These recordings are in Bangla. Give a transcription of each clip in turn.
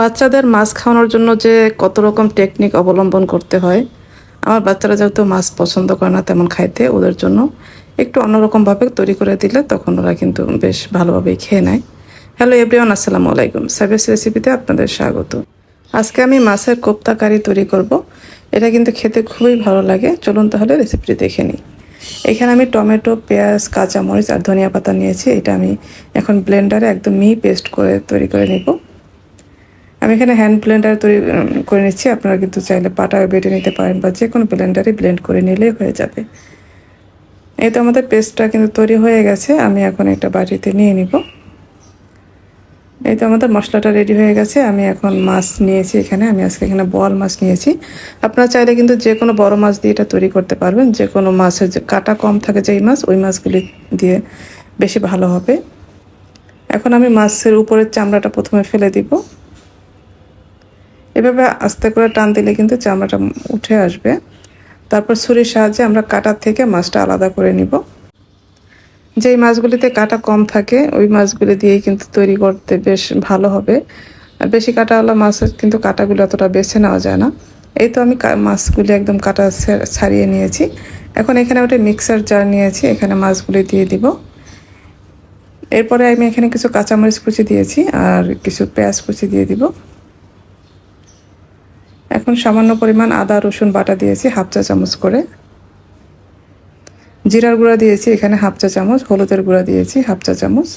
বাচ্চাদের মাছ খাওয়ানোর জন্য যে কত রকম টেকনিক অবলম্বন করতে হয়। আমার বাচ্চারা যেহেতু মাছ পছন্দ করে না তেমন খাইতে, ওদের জন্য একটু অন্যরকমভাবে তৈরি করে দিলে তখন ওরা কিন্তু বেশ ভালোভাবেই খেয়ে নেয়। হ্যালো এভরিওয়ান, আসসালামু আলাইকুম। সাবিস রেসিপিতে আপনাদের স্বাগত। আজকে আমি মাছের কোপ্তা কারি তৈরি করব। এটা কিন্তু খেতে খুবই ভালো লাগে। চলুন তাহলে রেসিপিটি দেখে নিই। এখানে আমি টমেটো, পেঁয়াজ, কাঁচামরিচ আর ধনিয়া পাতা নিয়েছি। এটা আমি এখন ব্লেন্ডারে একদম মিহি পেস্ট করে তৈরি করে নেব। আমি এখানে হ্যান্ড ব্লেন্ডার তৈরি করে নিচ্ছি। আপনারা কিন্তু চাইলে পাটায় বেটে নিতে পারেন বা যে কোনো ব্লেন্ডারে ব্লেন্ড করে নিলেই হয়ে যাবে। এই তো আমাদের পেস্টটা কিন্তু তৈরি হয়ে গেছে। আমি এখন একটা বাটিতে নিয়ে নিব। এই তো আমাদের মশলাটা রেডি হয়ে গেছে। আমি এখন মাছ নিয়েছি এখানে। আমি আজকে এখানে বোয়াল মাছ নিয়েছি। আপনারা চাইলে কিন্তু যে কোনো বড় মাছ দিয়ে এটা তৈরি করতে পারবেন। যে কোনো মাছের যে কাটা কম থাকে যেই মাছ, ওই মাছগুলি দিয়ে বেশি ভালো হবে। এখন আমি মাছের উপরের চামড়াটা প্রথমে ফেলে দিব। এভাবে আস্তে করে টান দিলে কিন্তু চামড়াটা উঠে আসবে। তারপর ছুরির সাহায্যে আমরা কাটার থেকে মাছটা আলাদা করে নিব। যেই মাছগুলিতে কাটা কম থাকে ওই মাছগুলি দিয়েই কিন্তু তৈরি করতে বেশ ভালো হবে। আর বেশি কাটাওয়ালা মাছের কিন্তু কাটাগুলো অতটা বেছে নেওয়া যায় না। এই তো আমি মাছগুলি একদম কাটা ছাড়িয়ে নিয়েছি। এখন এখানে একটা মিক্সার জার নিয়েছি, এখানে মাছগুলি দিয়ে দিব। এরপরে আমি এখানে কিছু কাঁচামরিচ কুচি দিয়েছি আর কিছু পেঁয়াজ কুচি দিয়ে দিব। এখন সামান্য পরিমাণ আদা রসুন বাটা দিয়েছি হাফ চা চামচ করে। জিরার গুঁড়া দিয়েছি এখানে হাফ চা চামচ, হলুদের গুঁড়া দিয়েছি হাফ চা চামচ,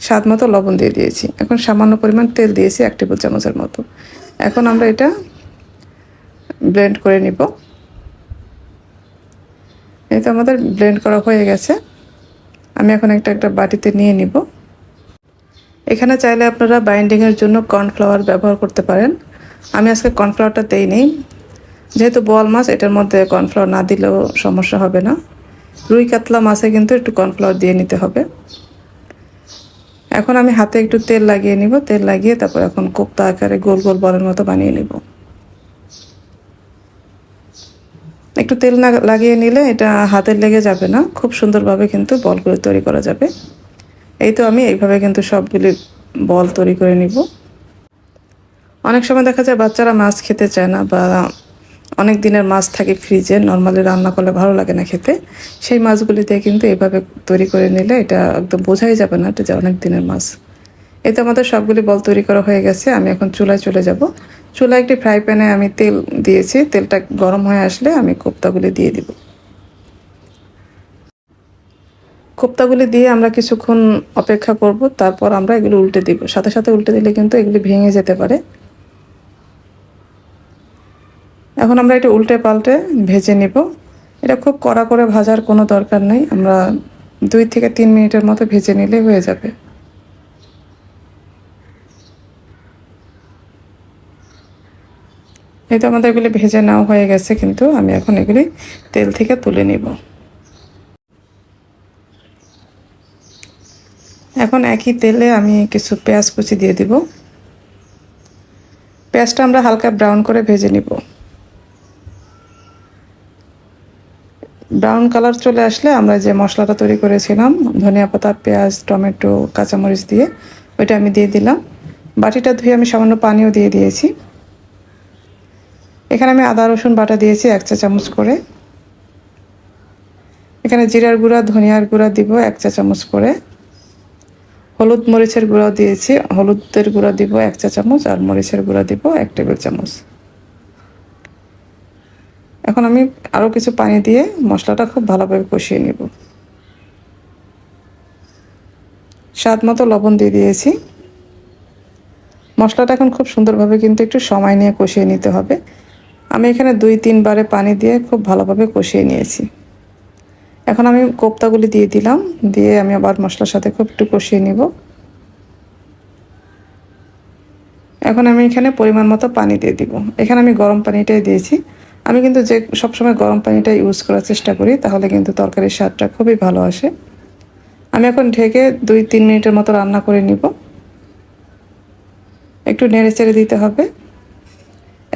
স্বাদ মতো লবণ দিয়ে দিয়েছি। এখন সামান্য পরিমাণ তেল দিয়েছি 1 টেবিল চামচের মতো। এখন আমরা এটা ব্লেন্ড করে নিব। এই তো আমাদের ব্লেন্ড করা হয়ে গেছে। আমি এখন একটা বাটিতে নিয়ে নিব। এখানে চাইলে আপনারা বাইন্ডিংয়ের জন্য কর্নফ্লাওয়ার ব্যবহার করতে পারেন। আমি আজকে কর্নফ্লাওয়ারটা দেইনি, যেহেতু বোয়াল মাছ এটার মধ্যে কর্নফ্লাওয়ার না দিলেও সমস্যা হবে না। রুই কাতলা মাছে কিন্তু একটু কর্নফ্লাওয়ার দিয়ে নিতে হবে। এখন আমি হাতে একটু তেল লাগিয়ে নিব। তেল লাগিয়ে তারপর এখন কোপ্তা আকারে গোল গোল বলের মতো বানিয়ে নিব। একটু তেল না লাগিয়ে নিলে এটা হাতের লেগে যাবে না, খুব সুন্দরভাবে কিন্তু বলগুলো তৈরি করা যাবে। এই তো আমি এইভাবে কিন্তু সবগুলি বল তৈরি করে নিব। অনেক সময় দেখা যায় বাচ্চারা মাছ খেতে চায় না বা অনেক দিনের মাছ থাকে ফ্রিজে, নর্মালি রান্না করলে ভালো লাগে না খেতে। সেই মাছগুলিতে কিন্তু এভাবে তৈরি করে নিলে এটা একদম বোঝাই যাবে না এটা যে অনেক দিনের মাছ। এই তো আমাদের সবগুলি বল তৈরি করা হয়ে গেছে। আমি এখন চুলায় চলে যাব। চুলায় একটি ফ্রাই প্যানে আমি তেল দিয়েছি। তেলটা গরম হয়ে আসলে আমি কোপ্তাগুলি দিয়ে দিব। কোপ্তাগুলি দিয়ে আমরা কিছুক্ষণ অপেক্ষা করব, তারপর আমরা এগুলো উল্টে দিব। সাথে সাথে উল্টে দিলে কিন্তু এগুলি ভেঙে যেতে পারে। এখন আমরা এটা উল্টে পাল্টে ভেজে নিব। এটা খুব কড়া করে ভাজার কোনো দরকার নেই, আমরা 2 থেকে 3 মিনিটের মতো ভেজে নিলে হয়ে যাবে। এই তো আমাদের এগুলি ভেজে নেওয়া হয়ে গেছে, কিন্তু আমি এখন এগুলি তেল থেকে তুলে নিব। এখন একই তেলে আমি কিছু পেঁয়াজ কুচি দিয়ে দিব। পেঁয়াজটা আমরা হালকা ব্রাউন করে ভেজে নিব। ব্রাউন কালার চলে আসলে আমরা যে মশলাটা তৈরি করেছিলাম ধনিয়া পাতা, পেঁয়াজ, টমেটো, কাঁচামরিচ দিয়ে, ওইটা আমি দিয়ে দিলাম। বাটিটা ধুয়ে আমি সামান্য পানিও দিয়ে দিয়েছি। এখানে আমি আদা রসুন বাটা দিয়েছি 1 চা চামচ করে। এখানে জিরার গুঁড়া, ধনিয়ার গুঁড়া দিব 1 চা চামচ করে। হলুদ মরিচের গুঁড়াও দিয়েছি, হলুদের গুঁড়া দিব 1 চা চামচ আর মরিচের গুঁড়া দিব 1 টেবিল চামচ। এখন আমি আরও কিছু পানি দিয়ে মশলাটা খুব ভালোভাবে কষিয়ে নেব। স্বাদ মতো লবণ দিয়ে দিয়েছি। মশলাটা এখন খুব সুন্দরভাবে কিন্তু একটু সময় নিয়ে কষিয়ে নিতে হবে। আমি এখানে 2-3 বারে পানি দিয়ে খুব ভালোভাবে কষিয়ে নিয়েছি। এখন আমি কোপ্তাগুলি দিয়ে দিলাম, দিয়ে আমি আবার মশলার সাথে খুব একটু কষিয়ে নিব। এখন আমি এখানে পরিমাণ মতো পানি দিয়ে দিব। এখানে আমি গরম পানিটাই দিয়েছি। আমি কিন্তু সবসময় গরম পানিটা ইউজ করার চেষ্টা করি, তাহলে কিন্তু তরকারির স্বাদটা খুবই ভালো আসে। আমি এখন ঢেকে 2-3 মিনিটের মতো রান্না করে নিব। একটু নেড়ে চেড়ে দিতে হবে।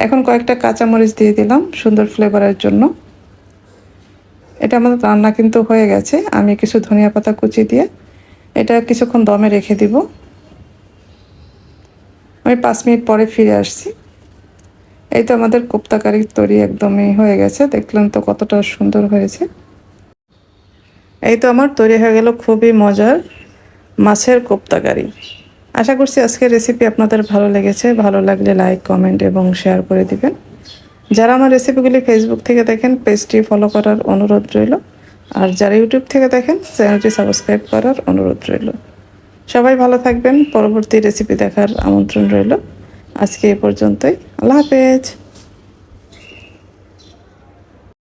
এখন কয়েকটা কাঁচামরিচ দিয়ে দিলাম সুন্দর ফ্লেভারের জন্য। এটা আমাদের রান্না কিন্তু হয়ে গেছে। আমি কিছু ধনিয়া পাতা কুচি দিয়ে এটা কিছুক্ষণ দমে রেখে দিব। আমি 5 মিনিট পরে ফিরে আসছি। এই তো আমাদের কোপ্তা কারি তৈরি একদমই হয়ে গেছে, দেখলেন তো কতটা সুন্দর হয়েছে। এই তো আমার তৈরি হয়ে গেল খুবই মজার মাছের কোপ্তা কারি। আশা করছি আজকের রেসিপি আপনাদের ভালো লেগেছে। ভালো লাগলে লাইক, কমেন্ট এবং শেয়ার করে দিবেন। যারা আমার রেসিপিগুলি ফেসবুক থেকে দেখেন পেজটি ফলো করার অনুরোধ রইল, আর যারা ইউটিউব থেকে দেখেন চ্যানেলটি সাবস্ক্রাইব করার অনুরোধ রইল। সবাই ভালো থাকবেন, পরবর্তী রেসিপি দেখার আমন্ত্রণ রইল। আজকে এ পর্যন্তই, আল্লাহ হাফেজ।